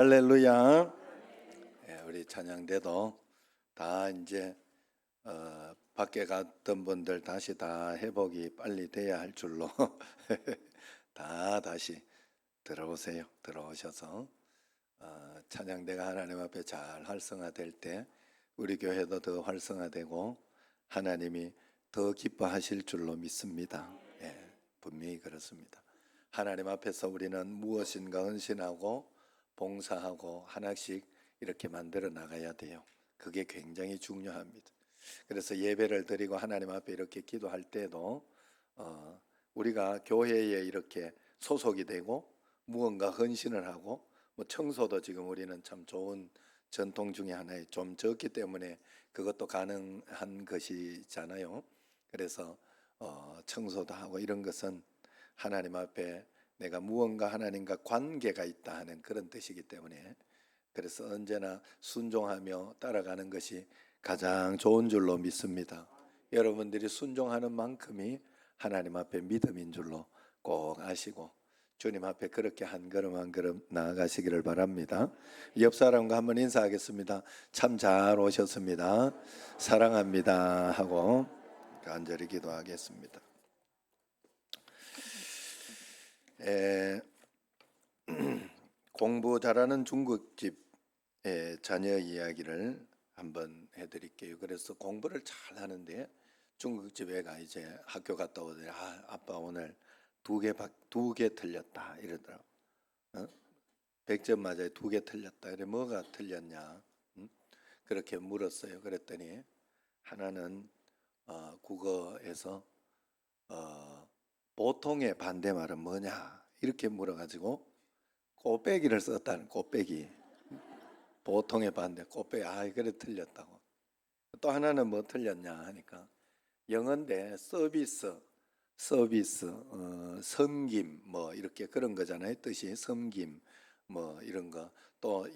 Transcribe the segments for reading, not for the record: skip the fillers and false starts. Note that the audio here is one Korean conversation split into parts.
할렐루야. 우리 찬양대도 다 이제 밖에 갔던 분들 다시 다 회복이 빨리 돼야 할 줄로 다 다시 들어오세요. 들어오셔서 찬양대가 하나님 앞에 잘 활성화될 때 우리 교회도 더 활성화되고 하나님이 더 기뻐하실 줄로 믿습니다. 분명히 그렇습니다. 하나님 앞에서 우리는 무엇인가 헌신하고 봉사하고 하나씩 이렇게 만들어 나가야 돼요. 그게 굉장히 중요합니다. 그래서 예배를 드리고 하나님 앞에 이렇게 기도할 때도 우리가 교회에 이렇게 소속이 되고 무언가 헌신을 하고 뭐 청소도 지금 우리는 참 좋은 전통 중에 하나에 좀 적기 때문에 그것도 가능한 것이잖아요. 그래서 청소도 하고 이런 것은 하나님 앞에 내가 무언가 하나님과 관계가 있다 하는 그런 뜻이기 때문에 그래서 언제나 순종하며 따라가는 것이 가장 좋은 줄로 믿습니다. 여러분들이 순종하는 만큼이 하나님 앞에 믿음인 줄로 꼭 아시고 주님 앞에 그렇게 한 걸음 한 걸음 나아가시기를 바랍니다. 옆 사람과 한번 인사하겠습니다. 참 잘 오셨습니다. 사랑합니다 하고 간절히 기도하겠습니다. 공부 잘하는 중국집의 자녀 이야기를 한번 해드릴게요. 그래서 공부를 잘 하는데 중국집에 가 이제 학교 갔다 오더니 아빠 오늘 두 개 틀렸다 이러더라고. 100점 맞아요. 2개 틀렸다. 그래 뭐가 틀렸냐? 그렇게 물었어요. 그랬더니 하나는 국어에서 보통의 반대말은 뭐냐 이렇게 물어가지고 꽃배기를 썼다는. 꽃배기. 보통의 반대 꽃배기. 그래 틀렸다고. 또 하나는 뭐 틀렸냐 하니까 영어인데 서비스 섬김 뭐 이렇게 그런 거잖아요. 뜻이 섬김 뭐 이런 거. 또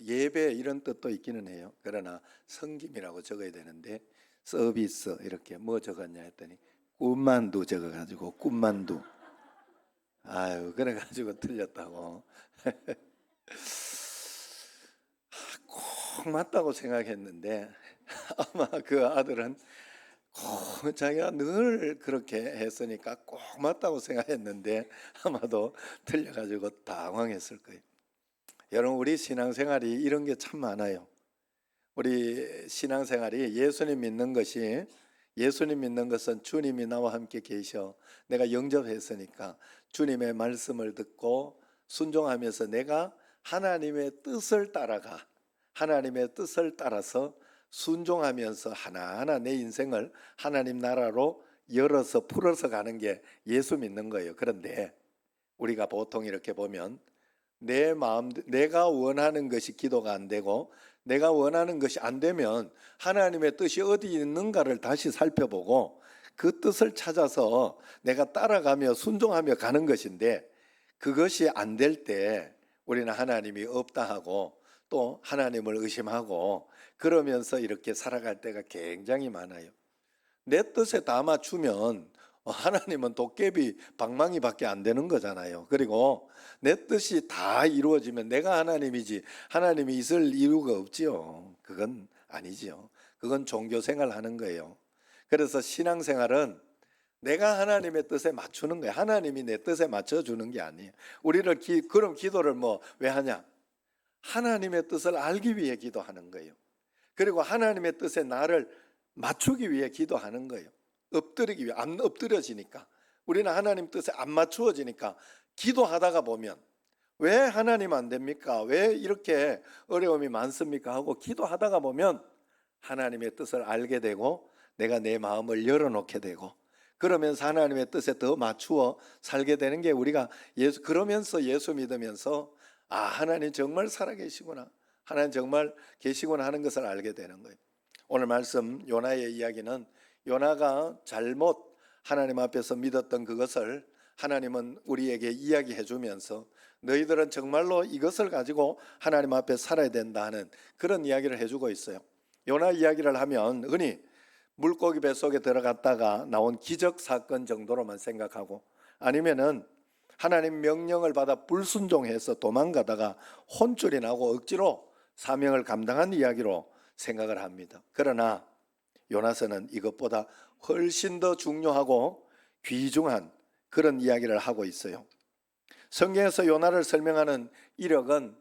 예배 이런 뜻도 있기는 해요. 그러나 섬김이라고 적어야 되는데 서비스 이렇게 뭐 적었냐 했더니 꿈만두 적어가지고 꿈만두. 그래가지고 틀렸다고. 꼭 맞다고 생각했는데 아마 그 아들은 꼭 자기가 늘 그렇게 했으니까 꼭 맞다고 생각했는데 아마도 틀려가지고 당황했을 거예요. 여러분 우리 신앙생활이 이런 게 참 많아요. 우리 신앙생활이 예수님 믿는 것은 주님이 나와 함께 계셔 내가 영접했으니까 주님의 말씀을 듣고 순종하면서 내가 하나님의 뜻을 따라가 하나님의 뜻을 따라서 순종하면서 하나하나 내 인생을 하나님 나라로 열어서 풀어서 가는 게 예수 믿는 거예요. 그런데 우리가 보통 이렇게 보면 내가 원하는 것이 기도가 안 되고 내가 원하는 것이 안 되면 하나님의 뜻이 어디 있는가를 다시 살펴보고 그 뜻을 찾아서 내가 따라가며 순종하며 가는 것인데 그것이 안 될 때 우리는 하나님이 없다 하고 또 하나님을 의심하고 그러면서 이렇게 살아갈 때가 굉장히 많아요. 내 뜻에 다 맞추면 하나님은 도깨비 방망이밖에 안 되는 거잖아요. 그리고 내 뜻이 다 이루어지면 내가 하나님이지 하나님이 있을 이유가 없지요. 그건 아니지요. 그건 종교생활 하는 거예요. 그래서 신앙생활은 내가 하나님의 뜻에 맞추는 거예요. 하나님이 내 뜻에 맞춰주는 게 아니에요. 우리를 그럼 기도를 왜 하냐? 하나님의 뜻을 알기 위해 기도하는 거예요. 그리고 하나님의 뜻에 나를 맞추기 위해 기도하는 거예요. 엎드리기 위해. 안 엎드려지니까 우리는 하나님 뜻에 안 맞추어지니까 기도하다가 보면 왜 하나님 안 됩니까? 왜 이렇게 어려움이 많습니까? 하고 기도하다가 보면 하나님의 뜻을 알게 되고 내가 내 마음을 열어놓게 되고 그러면서 하나님의 뜻에 더 맞추어 살게 되는 게 우리가 그러면서 예수 믿으면서 하나님 정말 살아계시구나, 하나님 정말 계시구나 하는 것을 알게 되는 거예요. 오늘 말씀 요나의 이야기는 요나가 잘못 하나님 앞에서 믿었던 그것을 하나님은 우리에게 이야기해 주면서 너희들은 정말로 이것을 가지고 하나님 앞에 살아야 된다 하는 그런 이야기를 해주고 있어요. 요나 이야기를 하면 흔히 물고기 뱃속에 들어갔다가 나온 기적 사건 정도로만 생각하고 아니면은 하나님 명령을 받아 불순종해서 도망가다가 혼쭐이 나고 억지로 사명을 감당한 이야기로 생각을 합니다. 그러나 요나서는 이것보다 훨씬 더 중요하고 귀중한 그런 이야기를 하고 있어요. 성경에서 요나를 설명하는 이력은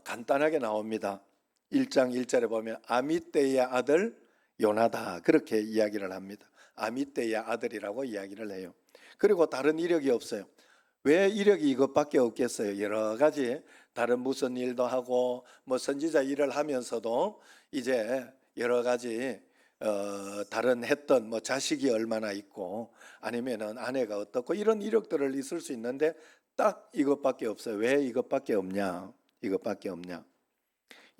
간단하게 나옵니다. 1장 1절에 보면 아미떼의 아들 요나다 그렇게 이야기를 합니다. 아미떼의 아들이라고 이야기를 해요. 그리고 다른 이력이 없어요. 왜 이력이 이것밖에 없겠어요? 여러 가지 다른 무슨 일도 하고 뭐 선지자 일을 하면서도 이제 여러 가지 다른 했던 뭐 자식이 얼마나 있고 아니면은 아내가 어떻고 이런 이력들을 있을 수 있는데 딱 이것밖에 없어요. 왜 이것밖에 없냐? 이것밖에 없냐?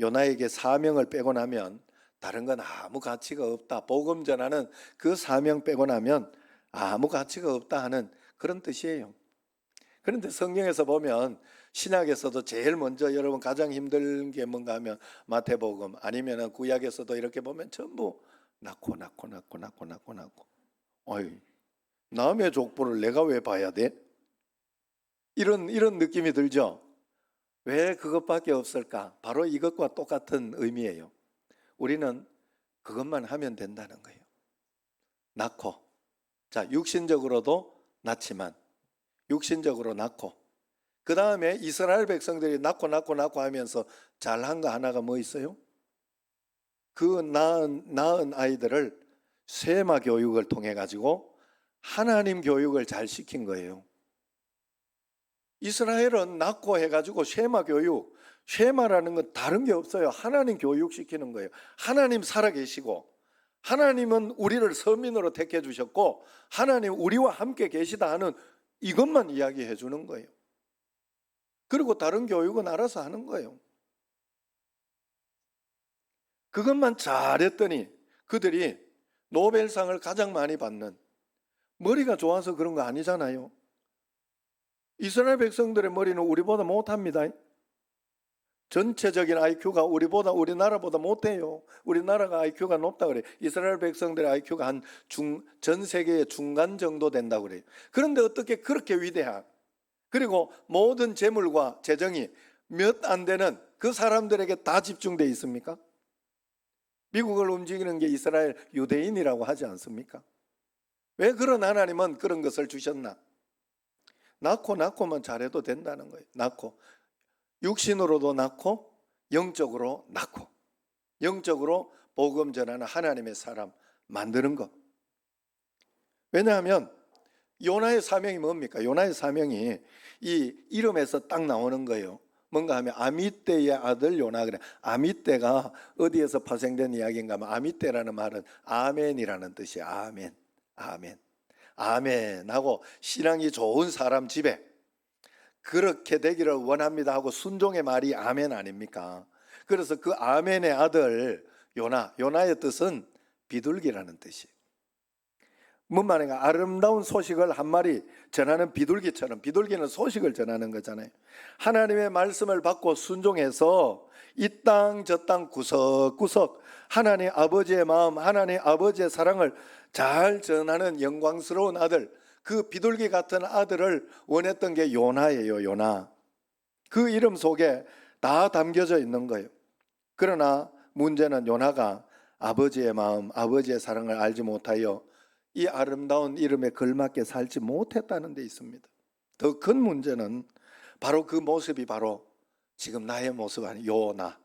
요나에게 사명을 빼고 나면 다른 건 아무 가치가 없다. 복음 전하는 그 사명 빼고 나면 아무 가치가 없다 하는 그런 뜻이에요. 그런데 성경에서 보면 신약에서도 제일 먼저 여러분 가장 힘든 게 뭔가 하면 마태복음 아니면 구약에서도 이렇게 보면 전부 낳고 어이, 남의 족보를 내가 왜 봐야 돼? 이런 느낌이 들죠. 왜 그것밖에 없을까? 바로 이것과 똑같은 의미예요. 우리는 그것만 하면 된다는 거예요. 낳고, 자 육신적으로도 낳지만 육신적으로 낳고 그 다음에 이스라엘 백성들이 낳고 하면서 잘한 거 하나가 뭐 있어요? 그 낳은 아이들을 쉐마 교육을 통해 가지고 하나님 교육을 잘 시킨 거예요. 이스라엘은 낳고 해가지고 쉐마 교육, 쉐마라는 건 다른 게 없어요. 하나님 교육시키는 거예요. 하나님 살아계시고 하나님은 우리를 서민으로 택해 주셨고 하나님 우리와 함께 계시다 하는 이것만 이야기해 주는 거예요. 그리고 다른 교육은 알아서 하는 거예요. 그것만 잘했더니 그들이 노벨상을 가장 많이 받는, 머리가 좋아서 그런 거 아니잖아요. 이스라엘 백성들의 머리는 우리보다 못합니다. 전체적인 IQ가 우리나라보다 못해요. 우리나라가 IQ가 높다 그래요. 이스라엘 백성들의 IQ가 전 세계의 중간 정도 된다고 그래요. 그런데 어떻게 그렇게 위대한, 그리고 모든 재물과 재정이 몇 안 되는 그 사람들에게 다 집중되어 있습니까? 미국을 움직이는 게 이스라엘 유대인이라고 하지 않습니까? 왜 그런 하나님은 그런 것을 주셨나? 낳고만 잘해도 된다는 거예요. 낳고 육신으로도 낳고 영적으로 낳고 영적으로 복음 전하는 하나님의 사람 만드는 것. 왜냐하면 요나의 사명이 뭡니까? 요나의 사명이 이 이름에서 딱 나오는 거예요. 뭔가 하면 아미떼의 아들 요나 그래. 아미떼가 어디에서 파생된 이야기인가 하면 아미떼라는 말은 아멘이라는 뜻이에요. 아멘. 아멘하고 신앙이 좋은 사람 집에 그렇게 되기를 원합니다 하고 순종의 말이 아멘 아닙니까? 그래서 그 아멘의 아들 요나의 뜻은 비둘기라는 뜻이에요. 뭔 말인가? 아름다운 소식을 한 마리 전하는 비둘기처럼, 비둘기는 소식을 전하는 거잖아요. 하나님의 말씀을 받고 순종해서 이 땅 저 땅 구석구석 하나님 아버지의 마음, 하나님 아버지의 사랑을 잘 전하는 영광스러운 아들, 그 비둘기 같은 아들을 원했던 게 요나예요. 요나. 그 이름 속에 다 담겨져 있는 거예요. 그러나 문제는 요나가 아버지의 마음, 아버지의 사랑을 알지 못하여 이 아름다운 이름에 걸맞게 살지 못했다는 데 있습니다. 더 큰 문제는 바로 그 모습이 바로 지금 나의 모습 아니 요나.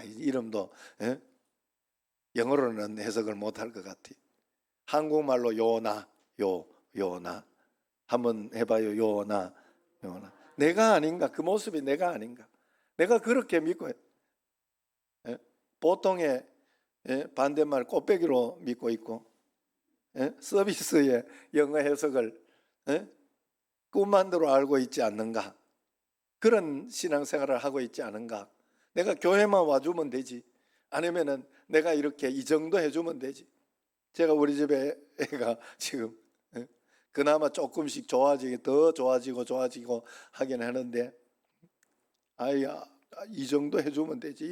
이 이름도 영어로는 해석을 못할 것 같아요. 한국말로 요나 한번 해봐요. 요나. 내가 아닌가? 그 모습이 내가 아닌가? 내가 그렇게 믿고 보통의 반대말 꽃배기로 믿고 있고 서비스의 영어 해석을 꿈만 대로 알고 있지 않는가? 그런 신앙생활을 하고 있지 않은가? 내가 교회만 와주면 되지. 아니면은 내가 이렇게 이 정도 해주면 되지. 제가 우리 집에 애가 지금 그나마 조금씩 더 좋아지고 하긴 하는데 아이야 이 정도 해주면 되지.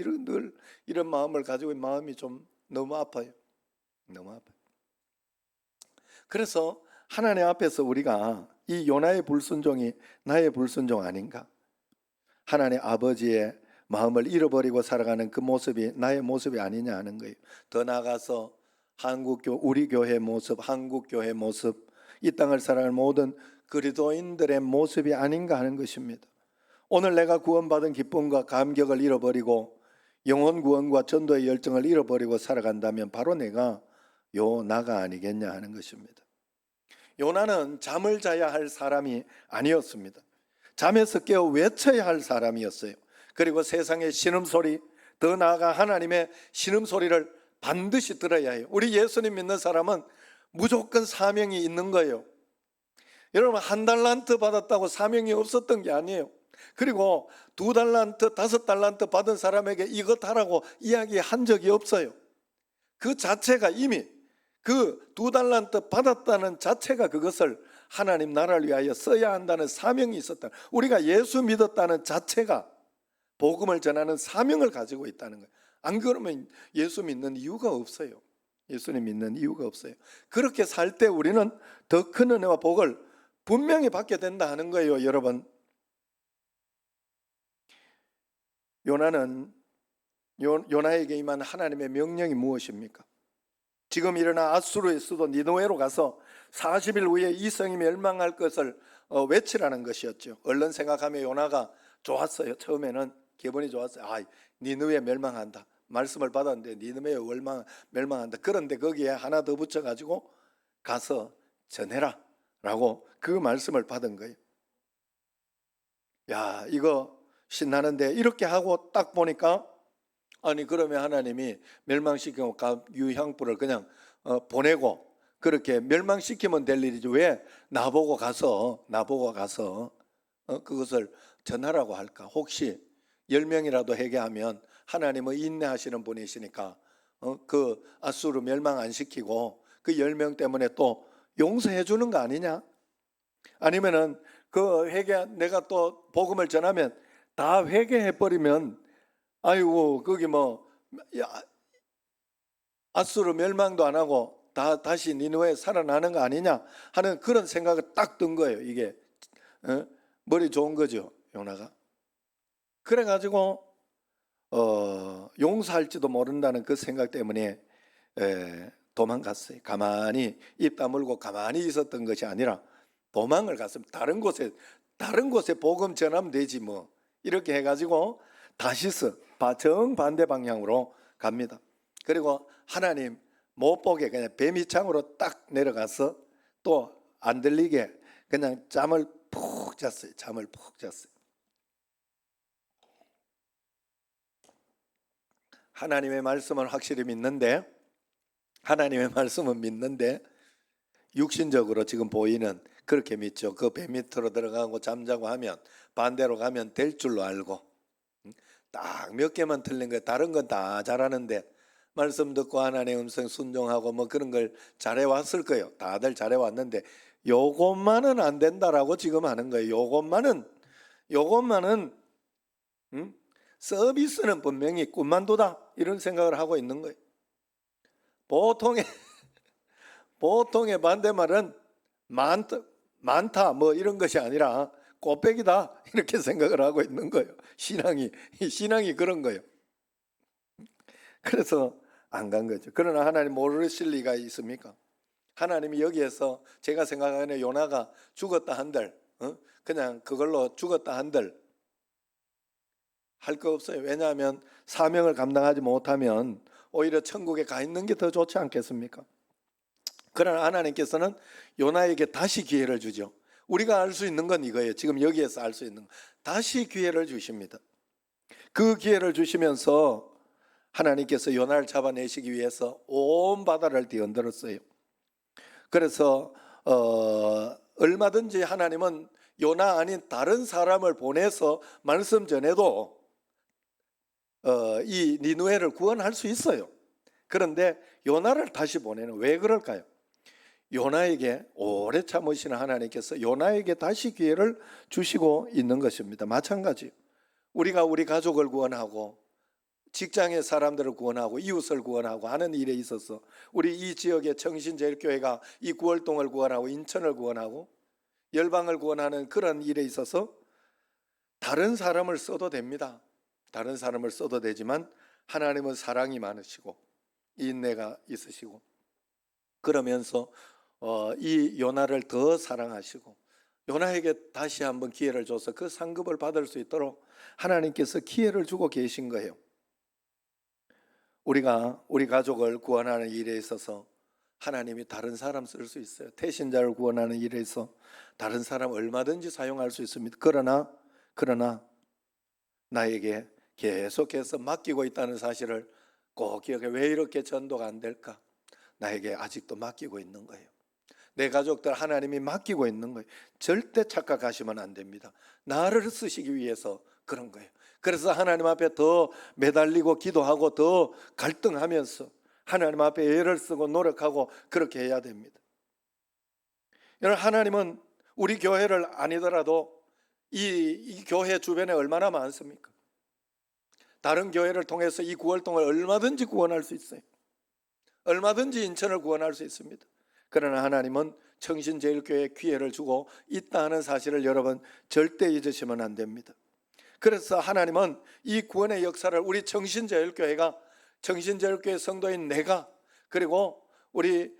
이런 마음을 가지고 마음이 좀 너무 아파요. 너무 아파요. 그래서 하나님 앞에서 우리가 이 요나의 불순종이 나의 불순종 아닌가? 하나님 아버지의 마음을 잃어버리고 살아가는 그 모습이 나의 모습이 아니냐 하는 거예요. 더 나아가서 우리 교회 모습, 한국 교회 모습, 이 땅을 살아가는 모든 그리스도인들의 모습이 아닌가 하는 것입니다. 오늘 내가 구원받은 기쁨과 감격을 잃어버리고 영혼 구원과 전도의 열정을 잃어버리고 살아간다면 바로 내가 요나가 아니겠냐 하는 것입니다. 요나는 잠을 자야 할 사람이 아니었습니다. 잠에서 깨어 외쳐야 할 사람이었어요. 그리고 세상의 신음소리, 더 나아가 하나님의 신음소리를 반드시 들어야 해요. 우리 예수님 믿는 사람은 무조건 사명이 있는 거예요. 여러분, 1달란트 받았다고 사명이 없었던 게 아니에요. 그리고 2달란트, 5달란트 받은 사람에게 이것 하라고 이야기한 적이 없어요. 그 자체가 이미 그 2달란트 받았다는 자체가 그것을 하나님 나라를 위하여 써야 한다는 사명이 있었다. 우리가 예수 믿었다는 자체가 복음을 전하는 사명을 가지고 있다는 거예요. 안 그러면 예수 믿는 이유가 없어요. 예수님 믿는 이유가 없어요. 그렇게 살 때 우리는 더 큰 은혜와 복을 분명히 받게 된다 하는 거예요, 여러분. 요나에게 임한 하나님의 명령이 무엇입니까? 지금 일어나 아수르의 수도 니느웨로 가서 40일 후에 이 성이 멸망할 것을 외치라는 것이었죠. 얼른 생각하면 요나가 좋았어요. 처음에는 기분이 좋았어요. 니느웨 멸망한다. 말씀을 받았는데 니느웨 멸망한다. 그런데 거기에 하나 더 붙여가지고 가서 전해라 라고 그 말씀을 받은 거예요. 야, 이거 신나는데 이렇게 하고 딱 보니까 그러면 하나님이 멸망시키고 유향불을 그냥 보내고 그렇게 멸망시키면 될 일이지 왜 나보고 가서 그것을 전하라고 할까? 혹시 10명이라도 회개하면 하나님은 인내하시는 분이시니까 그 아수르 멸망 안 시키고 그 10명 때문에 또 용서해 주는 거 아니냐? 아니면은 그 내가 또 복음을 전하면 다 회개해 버리면 아이고 거기 아수르 멸망도 안 하고 다시 니느웨에 살아나는 거 아니냐 하는 그런 생각을 딱 든 거예요. 이게 머리 좋은 거죠, 요나가. 그래가지고 용서할지도 모른다는 그 생각 때문에 도망갔어요. 가만히 입 다물고 가만히 있었던 것이 아니라 도망을 갔습니다. 다른 곳에 복음 전하면 되지 뭐 이렇게 해가지고 다시스 정반대 방향으로 갑니다. 그리고 하나님 못 보게 그냥 뱀이창으로 딱 내려가서 또 안 들리게 그냥 잠을 푹 잤어요. 하나님의 말씀은 확실히 믿는데 육신적으로 지금 보이는 그렇게 믿죠. 그 배 밑으로 들어가고 잠자고 하면 반대로 가면 될 줄로 알고 딱 몇 개만 틀린 거예요. 다른 건 다 잘하는데 말씀 듣고 하나님의 음성 순종하고 그런 걸 잘해왔을 거예요. 다들 잘해왔는데 요것만은 안 된다라고 지금 하는 거예요. 요것만은 서비스는 분명히 꿈만도다 이런 생각을 하고 있는 거예요. 보통의 반대말은 많다 이런 것이 아니라 꽃배기다 이렇게 생각을 하고 있는 거예요. 신앙이 그런 거예요. 그래서 안 간 거죠. 그러나 하나님 모르실 리가 있습니까? 하나님이 여기에서 제가 생각하는 요나가 죽었다 한들 그냥 그걸로 죽었다 한들 할 거 없어요. 왜냐하면 사명을 감당하지 못하면 오히려 천국에 가 있는 게 더 좋지 않겠습니까? 그러나 하나님께서는 요나에게 다시 기회를 주죠. 우리가 알 수 있는 건 이거예요. 지금 여기에서 알 수 있는 건 다시 기회를 주십니다. 그 기회를 주시면서 하나님께서 요나를 잡아내시기 위해서 온 바다를 뒤흔들었어요. 그래서 얼마든지 하나님은 요나 아닌 다른 사람을 보내서 말씀 전해도 이 니느웨를 구원할 수 있어요. 그런데 요나를 다시 보내는 왜 그럴까요? 요나에게 오래 참으시는 하나님께서 요나에게 다시 기회를 주시고 있는 것입니다. 마찬가지 우리가 우리 가족을 구원하고 직장의 사람들을 구원하고 이웃을 구원하고 하는 일에 있어서 우리 이 지역의 청신제일교회가 이 구월동을 구원하고 인천을 구원하고 열방을 구원하는 그런 일에 있어서 다른 사람을 써도 됩니다. 다른 사람을 써도 되지만 하나님은 사랑이 많으시고 인내가 있으시고 그러면서 이 요나를 더 사랑하시고 요나에게 다시 한번 기회를 줘서 그 상급을 받을 수 있도록 하나님께서 기회를 주고 계신 거예요. 우리가 우리 가족을 구원하는 일에 있어서 하나님이 다른 사람 쓸 수 있어요. 태신자를 구원하는 일에 있어 다른 사람 얼마든지 사용할 수 있습니다. 그러나 나에게 계속해서 맡기고 있다는 사실을 꼭 기억해. 왜 이렇게 전도가 안 될까? 나에게 아직도 맡기고 있는 거예요. 내 가족들 하나님이 맡기고 있는 거예요. 절대 착각하시면 안 됩니다. 나를 쓰시기 위해서 그런 거예요. 그래서 하나님 앞에 더 매달리고 기도하고 더 갈등하면서 하나님 앞에 애를 쓰고 노력하고 그렇게 해야 됩니다. 여러분, 하나님은 우리 교회를 아니더라도 이 교회 주변에 얼마나 많습니까? 다른 교회를 통해서 이 구월동을 얼마든지 구원할 수 있어요. 얼마든지 인천을 구원할 수 있습니다. 그러나 하나님은 청신제일교회에 기회를 주고 있다 하는 사실을 여러분 절대 잊으시면 안 됩니다. 그래서 하나님은 이 구원의 역사를 우리 청신제일교회가 청신제일교회 성도인 내가 그리고 우리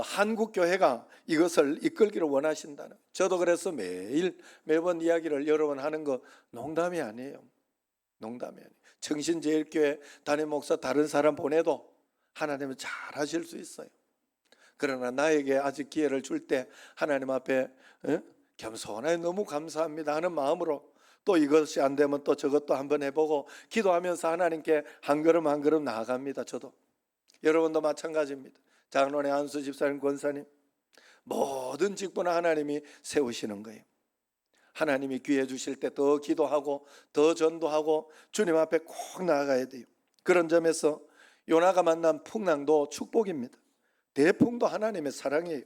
한국교회가 이것을 이끌기를 원하신다는, 저도 그래서 매번 이야기를 여러 번 하는 거 농담이 아니에요. 농담이 아니에요. 청신제일교회 담임 목사 다른 사람 보내도 하나님은 잘 하실 수 있어요. 그러나 나에게 아직 기회를 줄 때 하나님 앞에 겸손하게 너무 감사합니다 하는 마음으로 또 이것이 안 되면 또 저것도 한번 해보고 기도하면서 하나님께 한 걸음 한 걸음 나아갑니다. 저도 여러분도 마찬가지입니다. 장로의 안수 집사님, 권사님, 모든 직분을 하나님이 세우시는 거예요. 하나님이 기회 주실 때 더 기도하고 더 전도하고 주님 앞에 꼭 나아가야 돼요. 그런 점에서 요나가 만난 풍랑도 축복입니다. 대풍도 하나님의 사랑이에요.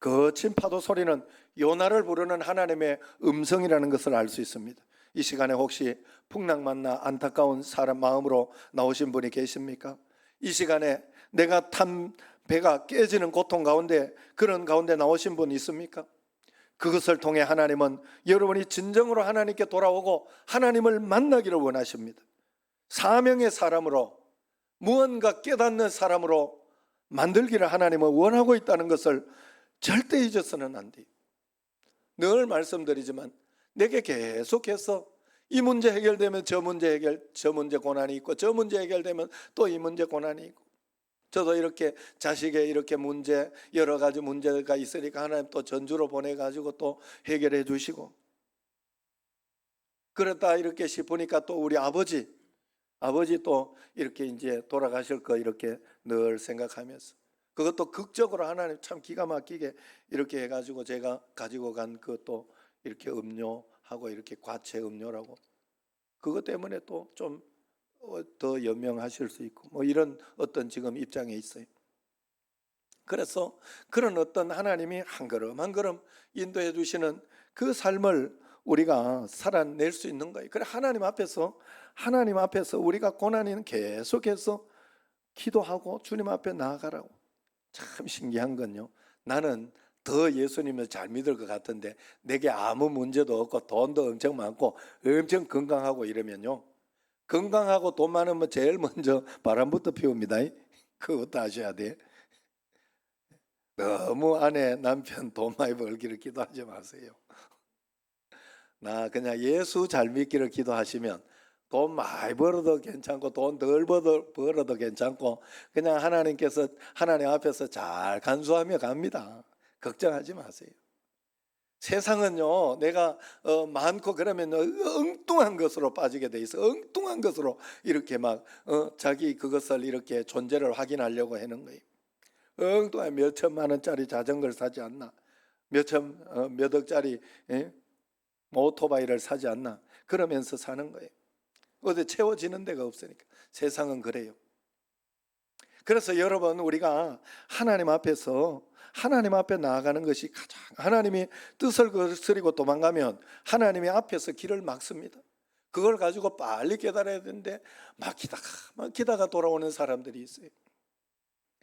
거친 파도 소리는 요나를 부르는 하나님의 음성이라는 것을 알 수 있습니다. 이 시간에 혹시 풍랑 만나 안타까운 사람 마음으로 나오신 분이 계십니까? 이 시간에 내가 탄 배가 깨지는 고통 가운데, 그런 가운데 나오신 분 있습니까? 그것을 통해 하나님은 여러분이 진정으로 하나님께 돌아오고 하나님을 만나기를 원하십니다. 사명의 사람으로, 무언가 깨닫는 사람으로 만들기를 하나님은 원하고 있다는 것을 절대 잊어서는 안 돼요. 늘 말씀드리지만 내게 계속해서 이 문제 해결되면 저 문제 고난이 있고, 저 문제 해결되면 또 이 문제 고난이 있고, 저도 이렇게 자식의 이렇게 문제, 여러 가지 문제가 있으니까 하나님 또 전주로 보내가지고 또 해결해 주시고, 그러다 이렇게 싶으니까 또 우리 아버지 또 이렇게 이제 돌아가실 거 이렇게 늘 생각하면서, 그것도 극적으로 하나님 참 기가 막히게 이렇게 해가지고 제가 가지고 간 그것도 이렇게 음료하고 이렇게 과채 음료라고, 그것 때문에 또 좀 더 연명하실 수 있고 뭐 이런 어떤 지금 입장에 있어요. 그래서 그런 어떤 하나님이 한 걸음 한 걸음 인도해 주시는 그 삶을 우리가 살아낼 수 있는 거예요. 그래 하나님 앞에서 우리가 고난이는 계속해서 기도하고 주님 앞에 나아가라고. 참 신기한 건요, 나는 더 예수님을 잘 믿을 것 같은데 내게 아무 문제도 없고 돈도 엄청 많고 엄청 건강하고 이러면요, 건강하고 돈 많으면 제일 먼저 바람부터 피웁니다. 그것도 아셔야 돼. 너무 아내 남편 돈 많이 벌기를 기도하지 마세요. 나 그냥 예수 잘 믿기를 기도하시면 돈 많이 벌어도 괜찮고 돈 덜 벌어도 괜찮고 그냥 하나님께서 하나님 앞에서 잘 간수하며 갑니다. 걱정하지 마세요. 세상은요, 내가 많고 그러면 엉뚱한 것으로 빠지게 돼 있어. 엉뚱한 것으로 이렇게 막 자기 그것을 이렇게 존재를 확인하려고 하는 거예요. 엉뚱한 몇 천만 원짜리 자전거를 사지 않나, 몇 억짜리 오토바이를 사지 않나, 그러면서 사는 거예요. 어디 채워지는 데가 없으니까. 세상은 그래요. 그래서 여러분, 우리가 하나님 앞에 나아가는 것이 가장, 하나님이 뜻을 거스리고 도망가면 하나님의 앞에서 길을 막습니다. 그걸 가지고 빨리 깨달아야 되는데 막히다가 돌아오는 사람들이 있어요.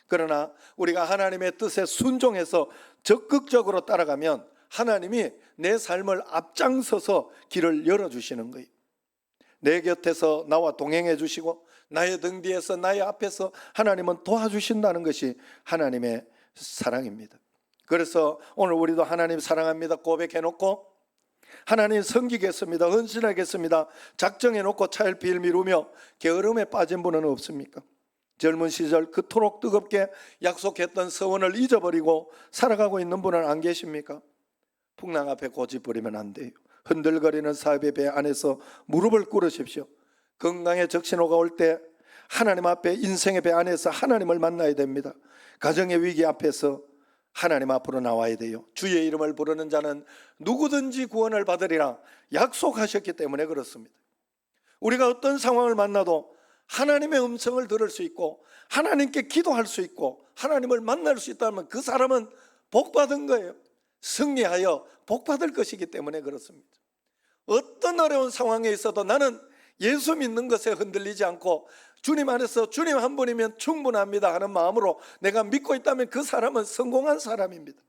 그러나 우리가 하나님의 뜻에 순종해서 적극적으로 따라가면 하나님이 내 삶을 앞장서서 길을 열어주시는 거예요. 내 곁에서 나와 동행해 주시고 나의 등 뒤에서 나의 앞에서 하나님은 도와주신다는 것이 하나님의 사랑입니다. 그래서 오늘 우리도 하나님 사랑합니다 고백해놓고 하나님 섬기겠습니다, 헌신하겠습니다 작정해놓고 차일피일 미루며 게으름에 빠진 분은 없습니까? 젊은 시절 그토록 뜨겁게 약속했던 서원을 잊어버리고 살아가고 있는 분은 안 계십니까? 풍랑 앞에 고집 부리면 안 돼요. 흔들거리는 사업의 배 안에서 무릎을 꿇으십시오. 건강에 적신호가 올 때 하나님 앞에 인생의 배 안에서 하나님을 만나야 됩니다. 가정의 위기 앞에서 하나님 앞으로 나와야 돼요. 주의 이름을 부르는 자는 누구든지 구원을 받으리라 약속하셨기 때문에 그렇습니다. 우리가 어떤 상황을 만나도 하나님의 음성을 들을 수 있고 하나님께 기도할 수 있고 하나님을 만날 수 있다면 그 사람은 복받은 거예요. 승리하여 복받을 것이기 때문에 그렇습니다. 어떤 어려운 상황에 있어도 나는 예수 믿는 것에 흔들리지 않고 주님 안에서 주님 한 분이면 충분합니다 하는 마음으로 내가 믿고 있다면 그 사람은 성공한 사람입니다.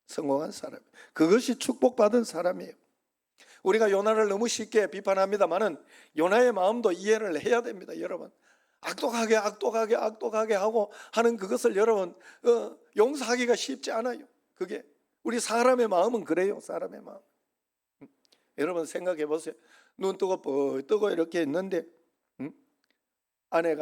성공한 사람. 그것이 축복받은 사람이에요. 우리가 요나를 너무 쉽게 비판합니다만은 요나의 마음도 이해를 해야 됩니다. 여러분 악독하게 하고 하는 그것을 여러분 용서하기가 쉽지 않아요. 그게 우리 사람의 마음은 그래요. 사람의 마음. 여러분 생각해 보세요. 눈 뜨고 뻘 뜨고 이렇게 있는데 아내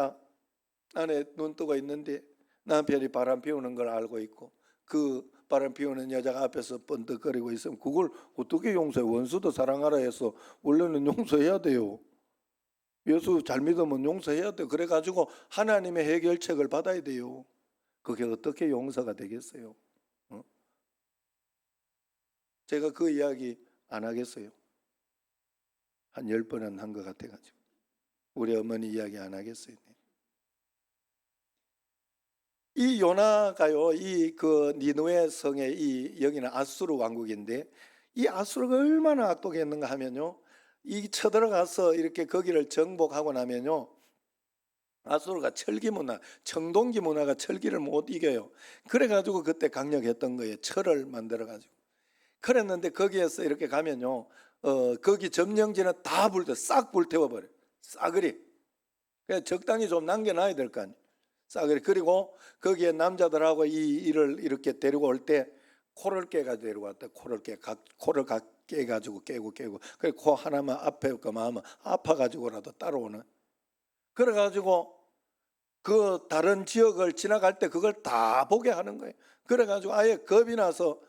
눈 뜨고 있는데 남편이 바람 피우는 걸 알고 있고 그 바람 피우는 여자가 앞에서 번뜩거리고 있으면 그걸 어떻게 용서해? 원수도 사랑하라 해서 원래는 용서해야 돼요. 예수 잘 믿으면 용서해야 돼요. 그래가지고 하나님의 해결책을 받아야 돼요. 그게 어떻게 용서가 되겠어요? 제가 그 이야기 안 하겠어요. 한 10번은 한 것 같아가지고 우리 어머니 이야기 안 하겠어요. 이 요나가요, 이 그 니느웨 성의 이 여기는 아수르 왕국인데 이 아수르가 얼마나 악독했는가 하면요, 이 쳐들어가서 이렇게 거기를 정복하고 나면요, 아수르가 철기 문화, 청동기 문화가 철기를 못 이겨요. 그래가지고 그때 강력했던 거예요. 철을 만들어가지고. 그랬는데 거기에서 이렇게 가면요, 거기 점령지는 다 싹 불태워버려요. 싸그리. 그래서 적당히 좀 남겨놔야 될 거 아니에요. 싸그리. 그리고 거기에 남자들하고 이 일을 이렇게 데리고 올 때 코를 깨가지고 데리고 왔다. 코를 깨가지고 깨고 그래 코 하나만 앞에 거만 하면 아파가지고라도 따라오는. 그래가지고 그 다른 지역을 지나갈 때 그걸 다 보게 하는 거예요. 그래가지고 아예 겁이 나서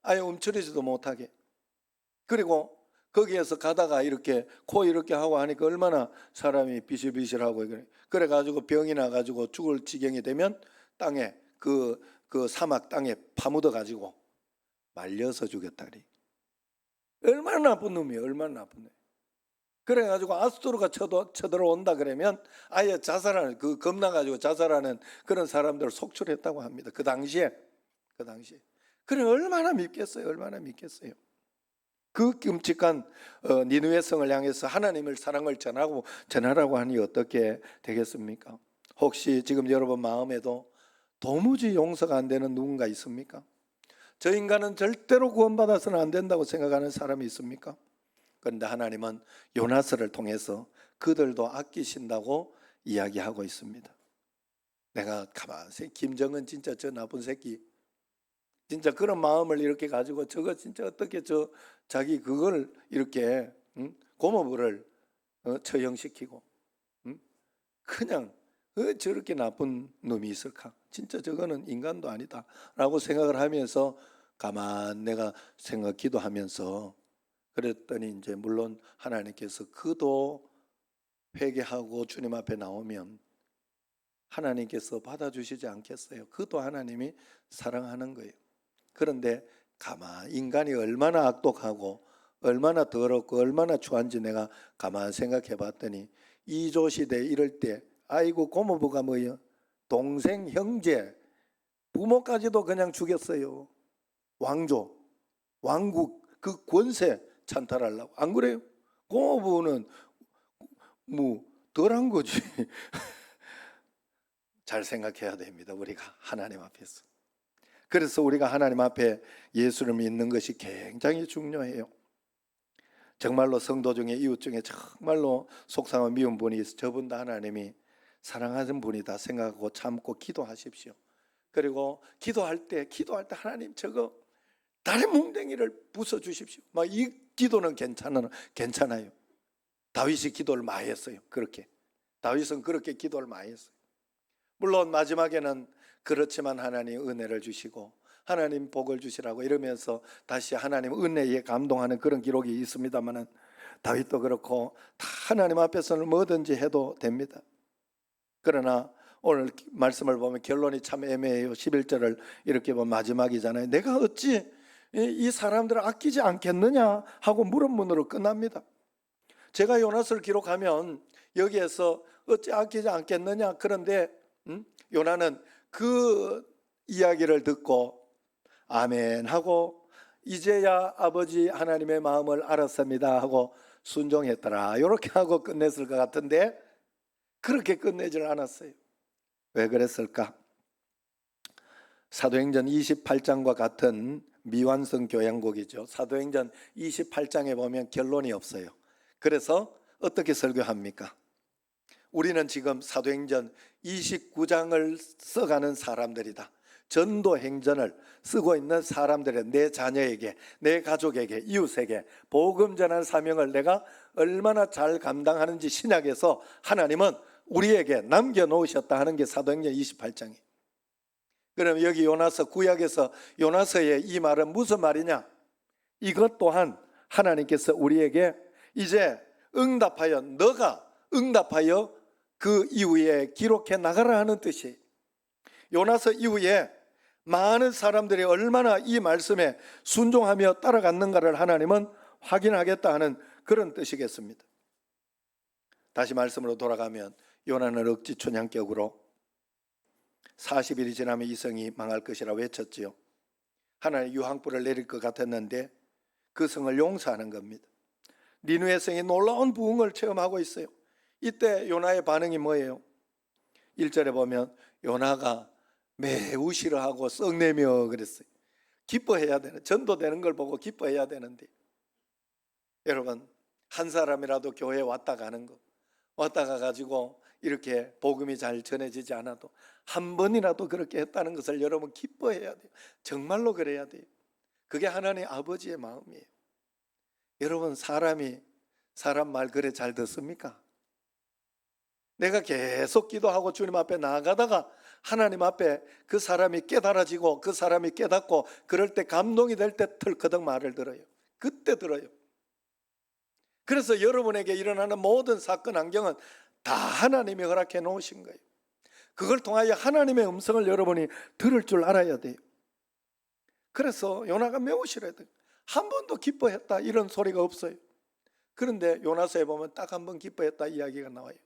아예 움츠리지도 못하게. 그리고 거기에서 가다가 이렇게 코 이렇게 하고 하니까 얼마나 사람이 비실비실하고 그래가지고 병이 나가지고 죽을 지경이 되면 땅에 그 사막 땅에 파묻어 가지고 말려서 죽였다리. 얼마나 나쁜 놈이에요. 얼마나 나쁜 놈. 그래가지고 아수르가 쳐들어온다 그러면 아예 자살하는, 그 겁나가지고 자살하는 그런 사람들을 속출했다고 합니다. 그 당시에. 그래 얼마나 밉겠어요. 얼마나 밉겠어요. 그 끔찍한 니느웨 성을 향해서 하나님의 사랑을 전하라고 하니 어떻게 되겠습니까? 혹시 지금 여러분 마음에도 도무지 용서가 안 되는 누군가 있습니까? 저 인간은 절대로 구원받아서는 안 된다고 생각하는 사람이 있습니까? 그런데 하나님은 요나스를 통해서 그들도 아끼신다고 이야기하고 있습니다. 내가 가만히 김정은 진짜 저 나쁜 새끼 진짜 그런 마음을 이렇게 가지고 저거 진짜 어떻게 자기 그걸 이렇게 고모부를 처형시키고 그냥 저렇게 나쁜 놈이 있을까? 진짜 저거는 인간도 아니다 라고 생각을 하면서 가만 내가 기도하면서 그랬더니 이제 물론 하나님께서 그도 회개하고 주님 앞에 나오면 하나님께서 받아주시지 않겠어요? 그도 하나님이 사랑하는 거예요. 그런데 가만 인간이 얼마나 악독하고 얼마나 더럽고 얼마나 추한지 내가 가만 생각해 봤더니 이조 시대 이럴 때 아이고 고모부가 뭐예요? 동생 형제 부모까지도 그냥 죽였어요. 왕조 왕국 그 권세 찬탈하려고. 안 그래요? 그 부분은 뭐 덜한 거지. 잘 생각해야 됩니다. 우리가 하나님 앞에서. 그래서 우리가 하나님 앞에 예수를 믿는 것이 굉장히 중요해요. 정말로 성도 중에 이웃 중에 정말로 속상한 미운 분이 있어 저분 다 하나님이 사랑하는 분이다 생각하고 참고 기도하십시오. 그리고 기도할 때 하나님 저거 다리 뭉댕이를 부숴주십시오. 막 이 기도는 괜찮아요. 다윗이 기도를 많이 했어요. 그렇게 다윗은 그렇게 기도를 많이 했어요. 물론 마지막에는 그렇지만 하나님 은혜를 주시고 하나님 복을 주시라고 이러면서 다시 하나님 은혜에 감동하는 그런 기록이 있습니다만은 다윗도 그렇고 다 하나님 앞에서는 뭐든지 해도 됩니다. 그러나 오늘 말씀을 보면 결론이 참 애매해요. 11절을 이렇게 보면 마지막이잖아요. 내가 어찌 이 사람들을 아끼지 않겠느냐 하고 물음문으로 끝납니다. 제가 요나스를 기록하면 여기에서 어찌 아끼지 않겠느냐, 그런데 요나는 그 이야기를 듣고 아멘 하고 이제야 아버지 하나님의 마음을 알았습니다 하고 순종했더라, 이렇게 하고 끝냈을 것 같은데 그렇게 끝내질 않았어요. 왜 그랬을까? 사도행전 28장과 같은 미완성 교양곡이죠. 사도행전 28장에 보면 결론이 없어요. 그래서 어떻게 설교합니까? 우리는 지금 사도행전 29장을 써가는 사람들이다. 전도 행전을 쓰고 있는 사람들의 내 자녀에게, 내 가족에게, 이웃에게 복음 전하는 사명을 내가 얼마나 잘 감당하는지 신약에서 하나님은 우리에게 남겨놓으셨다 하는 게 사도행전 28장이에요. 그럼 여기 요나서 구약에서 요나서의 이 말은 무슨 말이냐? 이것 또한 하나님께서 우리에게 이제 응답하여, 너가 응답하여 그 이후에 기록해 나가라 하는 뜻이에요. 요나서 이후에 많은 사람들이 얼마나 이 말씀에 순종하며 따라갔는가를 하나님은 확인하겠다 하는 그런 뜻이겠습니다. 다시 말씀으로 돌아가면 요나는 억지 춘향격으로 40일이 지나면 이 성이 망할 것이라 외쳤지요. 하나님 유황불을 내릴 것 같았는데 그 성을 용서하는 겁니다. 니느웨 성이 놀라운 부흥을 체험하고 있어요. 이때 요나의 반응이 뭐예요? 1절에 보면 요나가 매우 싫어하고 썩내며 그랬어요. 기뻐해야 되는, 전도되는 걸 보고 기뻐해야 되는데, 여러분 한 사람이라도 교회에 왔다 가는 거, 왔다 가가지고 이렇게 복음이 잘 전해지지 않아도 한 번이라도 그렇게 했다는 것을 여러분 기뻐해야 돼요. 정말로 그래야 돼요. 그게 하나님 아버지의 마음이에요. 여러분 사람 말 그래 잘 듣습니까? 내가 계속 기도하고 주님 앞에 나아가다가 하나님 앞에 그 사람이 깨달아지고 그 사람이 깨닫고 그럴 때 감동이 될 때 털커덕 말을 들어요. 그때 들어요. 그래서 여러분에게 일어나는 모든 사건 환경은 다 하나님이 허락해 놓으신 거예요. 그걸 통하여 하나님의 음성을 여러분이 들을 줄 알아야 돼요. 그래서 요나가 매우 싫어했대요. 한 번도 기뻐했다 이런 소리가 없어요. 그런데 요나서에 보면 딱 한 번 기뻐했다 이야기가 나와요.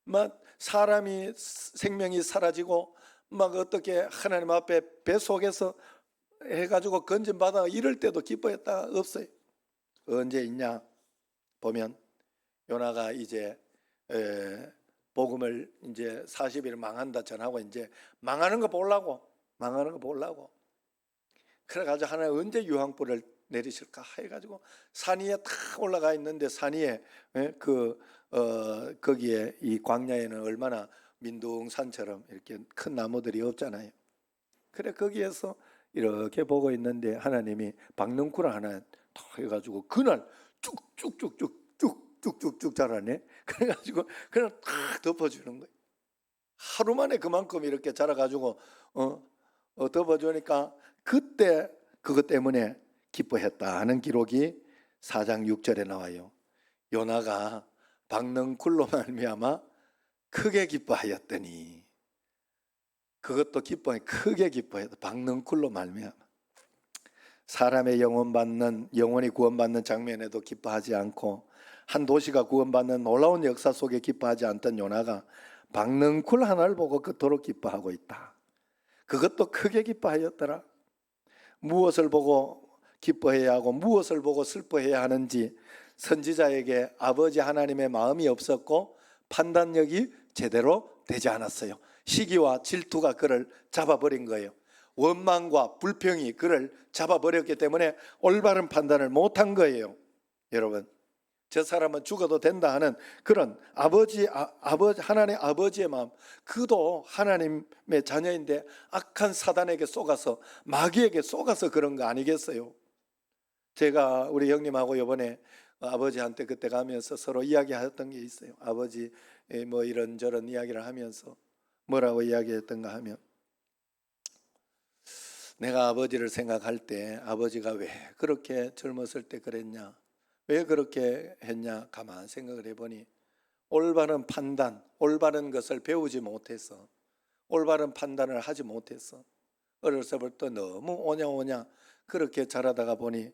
막 사람이 생명이 사라지고 막 어떻게 하나님 앞에 배 속에서 해가지고 건진받아 이럴 때도 기뻐했다 없어요. 언제 있냐 보면 요나가 이제 복음을 이제 40일 망한다 전하고 이제 망하는 거 보려고 그래가지고 하나님 언제 유황불을 내리실까 해가지고 산 위에 탁 올라가 있는데 산 위에 거기에 이 광야에는 얼마나 민둥산처럼 이렇게 큰 나무들이 없잖아요. 그래 거기에서 이렇게 보고 있는데 하나님이 박넝쿨 하나 탁 해가지고 그날 쭉쭉쭉 자라네. 그래가지고 그냥 탁 덮어주는 거예요. 하루 만에 그만큼 이렇게 자라가지고 덮어주니까 그때 그것 때문에 기뻐했다 하는 기록이 4장 6절에 나와요. 요나가 박넝쿨로 말미암아 크게 기뻐하였더니, 그것도 크게 기뻐했다. 박넝쿨로 말미암아. 사람의 영혼이 구원받는 장면에도 기뻐하지 않고 한 도시가 구원받는 놀라운 역사 속에 기뻐하지 않던 요나가 박넝쿨 하나를 보고 그토록 기뻐하고 있다. 그것도 크게 기뻐하였더라. 무엇을 보고 기뻐해야 하고 무엇을 보고 슬퍼해야 하는지 선지자에게 아버지 하나님의 마음이 없었고 판단력이 제대로 되지 않았어요. 시기와 질투가 그를 잡아버린 거예요. 원망과 불평이 그를 잡아버렸기 때문에 올바른 판단을 못한 거예요. 여러분, 저 사람은 죽어도 된다 하는 그런 하나님 아버지의 마음, 그도 하나님의 자녀인데 악한 사단에게 속아서, 마귀에게 속아서 그런 거 아니겠어요? 제가 우리 형님하고 이번에 아버지한테 그때 가면서 서로 이야기했던 게 있어요. 아버지 뭐 이런저런 이야기를 하면서 뭐라고 이야기했던가 하면, 내가 아버지를 생각할 때 아버지가 왜 그렇게 젊었을 때 그랬냐, 왜 그렇게 했냐 가만 생각을 해보니, 올바른 판단, 올바른 것을 배우지 못해서, 올바른 판단을 하지 못해서 어렸을 때부터 너무 오냐오냐 그렇게 자라다가 보니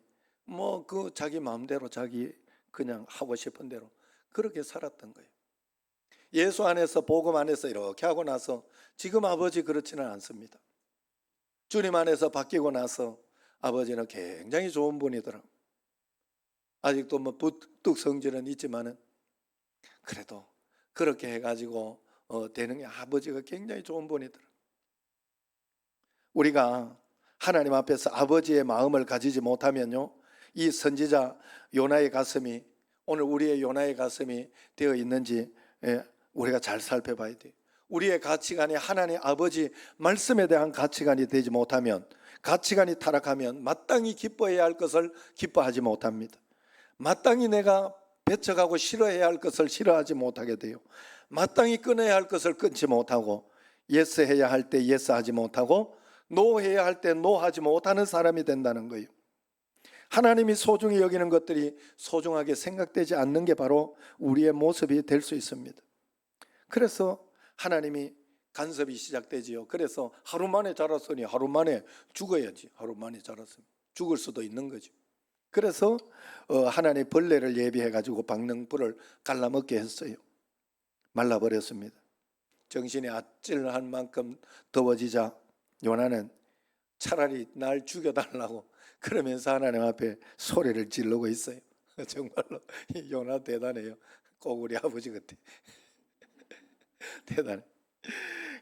뭐 그 자기 마음대로 자기 그냥 하고 싶은 대로 그렇게 살았던 거예요. 예수 안에서, 복음 안에서 이렇게 하고 나서 지금 아버지 그렇지는 않습니다. 주님 안에서 바뀌고 나서 아버지는 굉장히 좋은 분이더라고요. 아직도 뭐 부뚝 성질은 있지만은 그래도 그렇게 해가지고 되는 게 아버지가 굉장히 좋은 분이더라고요. 우리가 하나님 앞에서 아버지의 마음을 가지지 못하면요, 이 선지자 요나의 가슴이 오늘 우리의 요나의 가슴이 되어 있는지 우리가 잘 살펴봐야 돼요. 우리의 가치관이 하나님 아버지 말씀에 대한 가치관이 되지 못하면, 가치관이 타락하면 마땅히 기뻐해야 할 것을 기뻐하지 못합니다. 마땅히 내가 배척하고 싫어해야 할 것을 싫어하지 못하게 돼요. 마땅히 끊어야 할 것을 끊지 못하고, 예스해야 할 때 예스하지 못하고, 노해야 할 때 노하지 못하는 사람이 된다는 거예요. 하나님이 소중히 여기는 것들이 소중하게 생각되지 않는 게 바로 우리의 모습이 될 수 있습니다. 그래서 하나님이 간섭이 시작되지요. 그래서 하루 만에 자랐으니 하루 만에 죽어야지. 하루 만에 자랐으면 죽을 수도 있는 거죠. 그래서 하나님 벌레를 예비해 가지고 박는 뿔을 갈라먹게 했어요. 말라버렸습니다. 정신이 아찔한 만큼 더워지자 요나는 차라리 날 죽여달라고 그러면서 하나님 앞에 소리를 지르고 있어요. 정말로 요나 대단해요. 꼭 우리 아버지 같아. 대단해.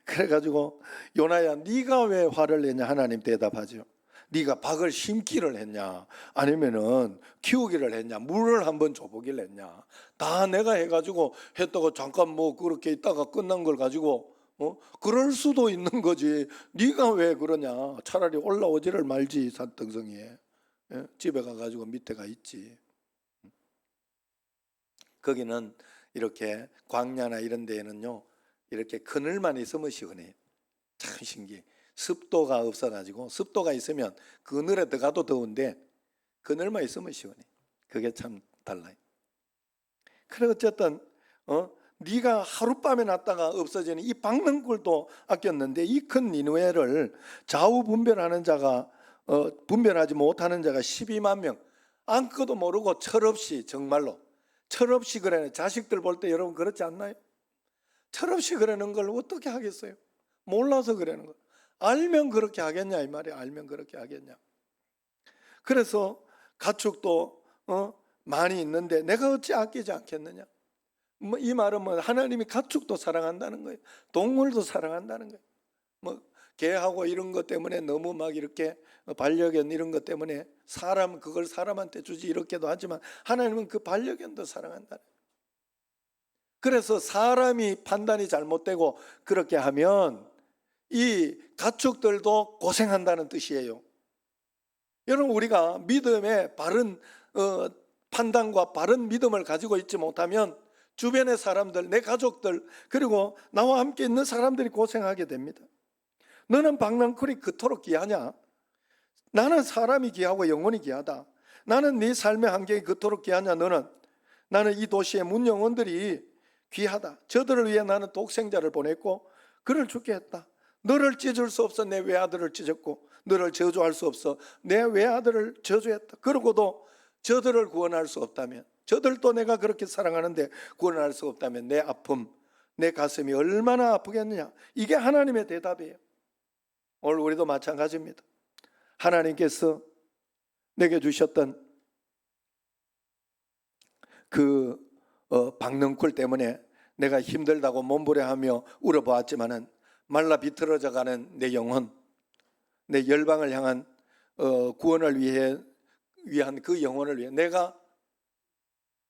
그래가지고 요나야, 네가 왜 화를 내냐? 하나님 대답하죠. 네가 박을 심기를 했냐, 아니면은 키우기를 했냐, 물을 한번 줘보기를 했냐, 다 내가 해가지고 했다고 잠깐 뭐 그렇게 있다가 끝난 걸 가지고 그럴 수도 있는 거지. 네가 왜 그러냐? 차라리 올라오지를 말지. 산등성이에 집에 가가지고 밑에 가 있지. 거기는 이렇게 광야나 이런 데에는요, 이렇게 그늘만 있으면 시원해요. 참 신기해. 습도가 없어가지고, 습도가 있으면 그늘에 들어가도 더운데 그늘만 있으면 시원해. 그게 참 달라요. 그래 어쨌든 네가 하룻밤에 났다가 없어지는 이 박는 꿀도 아꼈는데, 이 큰 니느웨를 좌우분별하는 자가 분별하지 못하는 자가 12만 명, 아무것도 모르고 철없이, 정말로 철없이 그러는 자식들 볼 때 여러분 그렇지 않나요? 철없이 그러는 걸 어떻게 하겠어요? 몰라서 그러는 거. 알면 그렇게 하겠냐 이 말이야. 알면 그렇게 하겠냐. 그래서 가축도 많이 있는데 내가 어찌 아끼지 않겠느냐. 뭐 이 말은 뭐 하나님이 가축도 사랑한다는 거예요. 동물도 사랑한다는 거예요. 뭐 개하고 이런 것 때문에 너무 막 이렇게 반려견 이런 것 때문에 사람 그걸 사람한테 주지 이렇게도 하지만 하나님은 그 반려견도 사랑한다는 거예요. 그래서 사람이 판단이 잘못되고 그렇게 하면 이 가축들도 고생한다는 뜻이에요. 여러분, 우리가 믿음의 바른 판단과 바른 믿음을 가지고 있지 못하면 주변의 사람들, 내 가족들, 그리고 나와 함께 있는 사람들이 고생하게 됩니다. 너는 박랑쿨이 그토록 귀하냐? 나는 사람이 귀하고 영혼이 귀하다. 나는 네 삶의 환경이 그토록 귀하냐? 나는 이 도시의 문영원들이 귀하다. 저들을 위해 나는 독생자를 보냈고 그를 죽게 했다. 너를 찢을 수 없어 내 외아들을 찢었고 너를 저주할 수 없어 내 외아들을 저주했다. 그러고도 저들을 구원할 수 없다면, 저들도 내가 그렇게 사랑하는데 구원할 수 없다면 내 아픔, 내 가슴이 얼마나 아프겠느냐. 이게 하나님의 대답이에요. 오늘 우리도 마찬가지입니다. 하나님께서 내게 주셨던 그 박넝쿨 때문에 내가 힘들다고 몸부림하며 울어보았지만은 말라 비틀어져 가는 내 영혼, 내 열방을 향한 구원을 위한 그 영혼을 위해 내가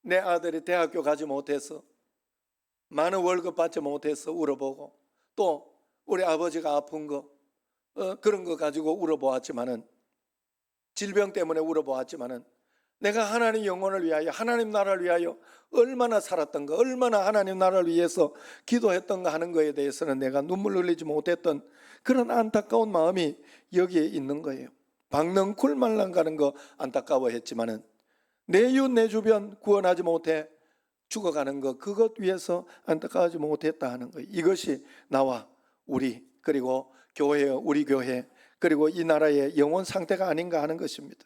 내 아들이 대학교 가지 못해서 많은 월급 받지 못해서 울어보고 또 우리 아버지가 아픈 거 그런 거 가지고 울어보았지만은 질병 때문에 울어보았지만은 내가 하나님 영혼을 위하여 하나님 나라를 위하여 얼마나 살았던가 얼마나 하나님 나라를 위해서 기도했던가 하는 거에 대해서는 내가 눈물 흘리지 못했던 그런 안타까운 마음이 여기에 있는 거예요. 박넝쿨 말랑 가는 거 안타까워했지만은 내 이웃 내 주변 구원하지 못해 죽어가는 것 그것 위해서 안타까워하지 못했다 하는 거예요. 이것이 나와 우리 그리고 교회의 우리 교회 그리고 이 나라의 영혼 상태가 아닌가 하는 것입니다.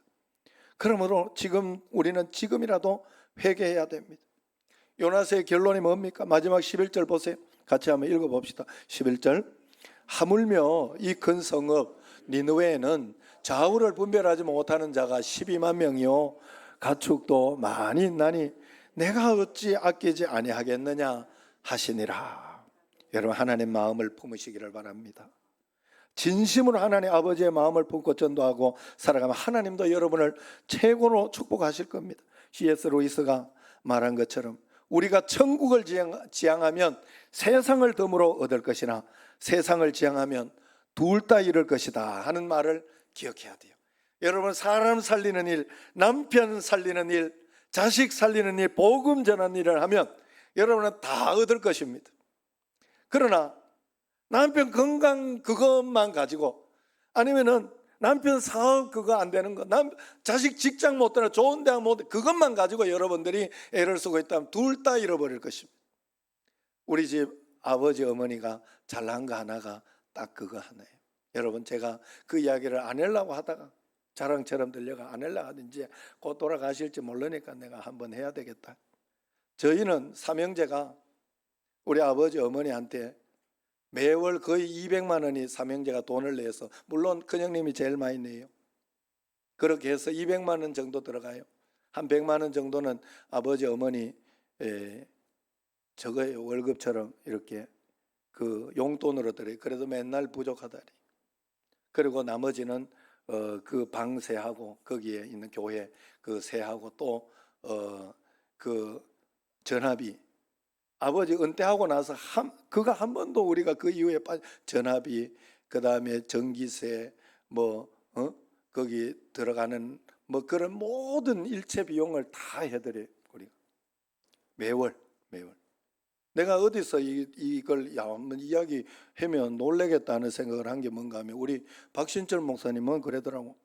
그러므로 지금 우리는 지금이라도 회개해야 됩니다. 요나스의 결론이 뭡니까? 마지막 11절 보세요. 같이 한번 읽어봅시다. 11절 하물며 이 큰 성읍 니느웨에는 좌우를 분별하지 못하는 자가 12만 명이요 가축도 많이 있나니 내가 어찌 아끼지 아니하겠느냐 하시니라. 여러분 하나님 마음을 품으시기를 바랍니다. 진심으로 하나님 아버지의 마음을 품고 전도하고 살아가면 하나님도 여러분을 최고로 축복하실 겁니다. C.S. 루이스가 말한 것처럼 우리가 천국을 지향하면 세상을 덤으로 얻을 것이나 세상을 지향하면 둘 다 잃을 것이다 하는 말을 기억해야 돼요. 여러분 사람 살리는 일, 남편 살리는 일, 자식 살리는 일, 복음 전하는 일을 하면 여러분은 다 얻을 것입니다. 그러나 남편 건강 그것만 가지고 아니면은 남편 사업 그거 안 되는 거, 자식 직장 못 되나 좋은 대학 못 그것만 가지고 여러분들이 애를 쓰고 있다면 둘 다 잃어버릴 것입니다. 우리 집 아버지 어머니가 잘난 거 하나가 딱 그거 하나예요. 여러분 제가 그 이야기를 안 하려고 하다가 자랑처럼 들려가 안 하려고 하든지 곧 돌아가실지 모르니까 내가 한번 해야 되겠다. 저희는 삼형제가 우리 아버지 어머니한테 매월 거의 200만 원이 삼형제가 돈을 내서 물론 큰형님이 제일 많이 내요. 그렇게 해서 200만 원 정도 들어가요. 한 100만 원 정도는 아버지 어머니 저거의 월급처럼 이렇게 그 용돈으로 들어요. 그래도 맨날 부족하다니. 그리고 나머지는 그 방세하고 거기에 있는 교회 그 세하고 또 그 전화비 아버지 은퇴하고 나서 그거 한 번도 우리가 그 이후에 전화비 그다음에 전기세 거기 들어가는 그런 모든 일체 비용을 다 해드려요. 우리가 매월 내가 어디서 이걸 한번 이야기하면 놀래겠다는 생각을 한 게 뭔가 하면 우리 박신철 목사님은 그러더라고.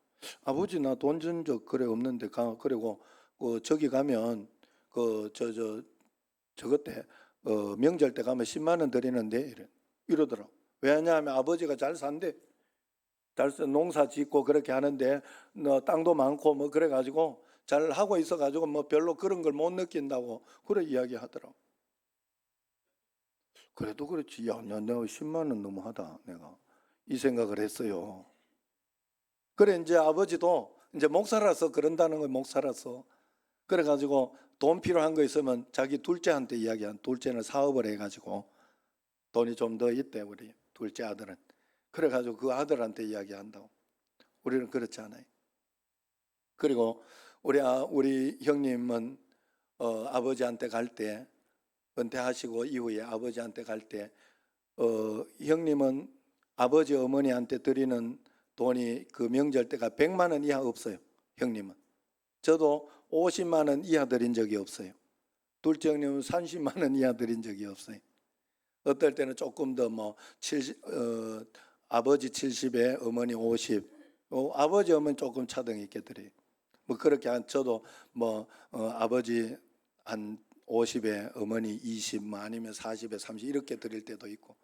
아버지 나 돈 준 적 그래 없는데 그리고 저기 가면 저것 때 명절 때 가면 10만 원 드리는데 이러더라고. 왜냐하면 아버지가 잘 산대. 농사 짓고 그렇게 하는데 땅도 많고 그래가지고 잘 하고 있어가지고 별로 그런 걸 못 느낀다고 그래 이야기하더라고. 그래도 그렇지. 야, 내가 10만 원 너무하다. 내가 이 생각을 했어요. 그래 이제 아버지도 이제 목사라서 그런다는 거예요. 목사라서. 그래가지고 돈 필요한 거 있으면 자기 둘째한테 이야기한. 둘째는 사업을 해가지고 돈이 좀 더 있대 우리 둘째 아들은. 그래가지고 그 아들한테 이야기한다고. 우리는 그렇지 않아요. 그리고 우리 형님은 아버지한테 갈 때 은퇴하시고 이후에 아버지한테 갈 때 형님은 아버지 어머니한테 드리는 돈이 그 명절 때가 100만 원 이하 없어요. 형님은. 저도 50만 원 이하 드린 적이 없어요. 둘째 형님은 30만 원 이하 드린 적이 없어요. 어떨 때는 조금 더 아버지 70에 어머니 50 아버지 어머니 조금 차등 있게 드려요. 그렇게 저도 아버지 한 50에 어머니 20 아니면 40에 30 이렇게 드릴 때도 있고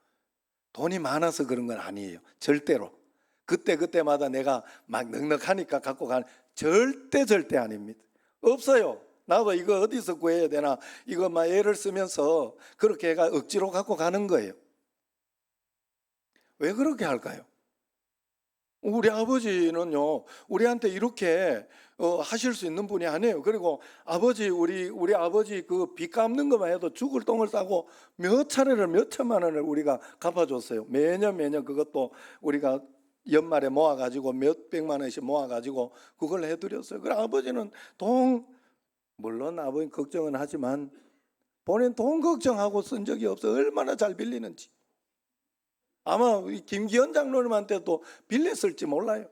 돈이 많아서 그런 건 아니에요. 절대로. 그때마다 내가 막 넉넉하니까 갖고 가는 절대 아닙니다. 없어요. 나도 이거 어디서 구해야 되나 이거 막 애를 쓰면서 그렇게 해가 억지로 갖고 가는 거예요. 왜 그렇게 할까요? 우리 아버지는요, 우리한테 이렇게 하실 수 있는 분이 아니에요. 그리고 우리 아버지 그 빚 갚는 것만 해도 죽을 똥을 싸고 몇 차례를 몇 천만 원을 우리가 갚아줬어요. 매년 그것도 우리가 연말에 모아가지고 몇 백만 원씩 모아가지고 그걸 해드렸어요. 그래 아버지는 물론 아버지 걱정은 하지만 본인 돈 걱정하고 쓴 적이 없어. 얼마나 잘 빌리는지. 아마 김기현 장로님한테도 빌렸을지 몰라요.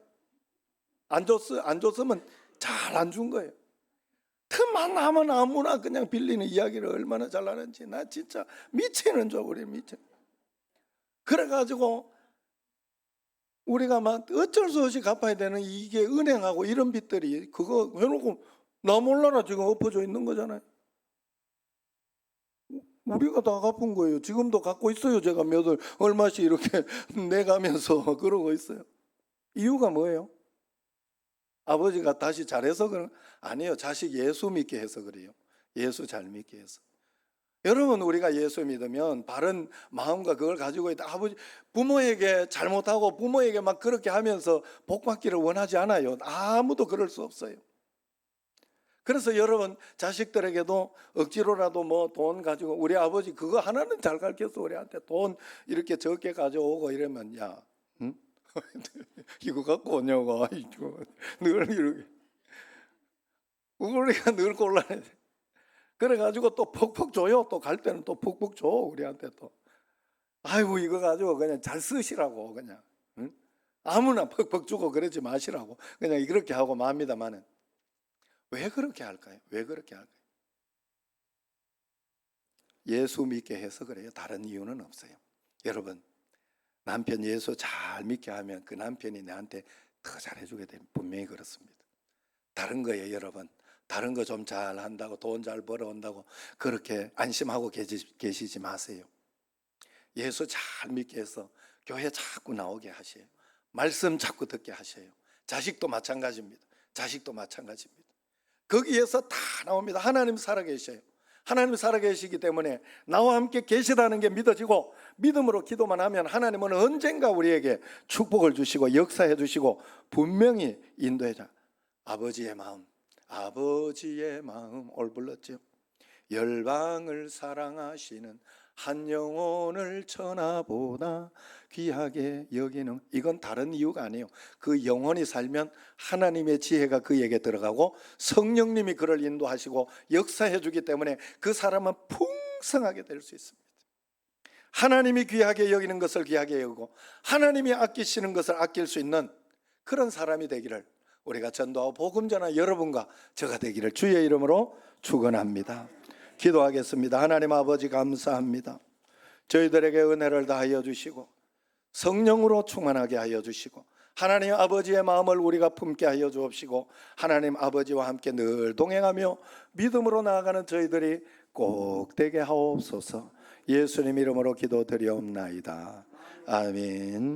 안 줬으면 잘 안 준 거예요. 틈만 나면 아무나 그냥 빌리는 이야기를 얼마나 잘하는지 나 진짜 미치는 줄 우리 미쳐. 그래가지고 우리가 막 어쩔 수 없이 갚아야 되는 이게 은행하고 이런 빚들이 그거 해놓고 나 몰라라 지금 엎어져 있는 거잖아요. 우리가 다 갚은 거예요. 지금도 갖고 있어요. 제가 얼마씩 이렇게 내가면서 그러고 있어요. 이유가 뭐예요? 아버지가 다시 잘해서 그런? 아니에요. 자식 예수 믿게 해서 그래요. 예수 잘 믿게 해서. 여러분 우리가 예수 믿으면 바른 마음과 그걸 가지고 있다. 부모에게 잘못하고 부모에게 막 그렇게 하면서 복 받기를 원하지 않아요. 아무도 그럴 수 없어요. 그래서 여러분 자식들에게도 억지로라도 뭐 돈 가지고 우리 아버지 그거 하나는 잘 가르쳤어. 우리한테 돈 이렇게 적게 가져오고 이러면 야 응? 이거 갖고 오냐고 늘 이렇게 우리가 늘 곤란해. 그래가지고 또 퍽퍽 줘요. 또 갈 때는 또 퍽퍽 줘 우리한테 또. 아이고 이거 가지고 그냥 잘 쓰시라고 그냥 응? 아무나 퍽퍽 주고 그러지 마시라고 그냥 그렇게 하고 맙니다마는 왜 그렇게 할까요? 왜 그렇게 할까요? 예수 믿게 해서 그래요. 다른 이유는 없어요. 여러분 남편 예수 잘 믿게 하면 그 남편이 나한테 더 잘해주게 되면 분명히 그렇습니다. 다른 거예요. 여러분 다른 거 좀 잘 한다고 돈 잘 벌어온다고 그렇게 안심하고 계시지 마세요. 예수 잘 믿게 해서 교회 자꾸 나오게 하세요. 말씀 자꾸 듣게 하세요. 자식도 마찬가지입니다. 자식도 마찬가지입니다. 거기에서 다 나옵니다. 하나님 살아계셔요. 하나님 살아계시기 때문에 나와 함께 계시다는 게 믿어지고 믿음으로 기도만 하면 하나님은 언젠가 우리에게 축복을 주시고 역사해 주시고 분명히 인도해자. 아버지의 마음 오늘 불렀죠. 열방을 사랑하시는 한 영혼을 천하보다 귀하게 여기는 이건 다른 이유가 아니에요. 그 영혼이 살면 하나님의 지혜가 그에게 들어가고 성령님이 그를 인도하시고 역사해 주기 때문에 그 사람은 풍성하게 될 수 있습니다. 하나님이 귀하게 여기는 것을 귀하게 여기고 하나님이 아끼시는 것을 아낄 수 있는 그런 사람이 되기를 우리가 전도하고 복음 전한 여러분과 저가 되기를 주의 이름으로 축원합니다. 기도하겠습니다. 하나님 아버지 감사합니다. 저희들에게 은혜를 다하여 주시고 성령으로 충만하게 하여 주시고 하나님 아버지의 마음을 우리가 품게 하여 주옵시고 하나님 아버지와 함께 늘 동행하며 믿음으로 나아가는 저희들이 꼭 되게 하옵소서. 예수님 이름으로 기도드리옵나이다. 아멘.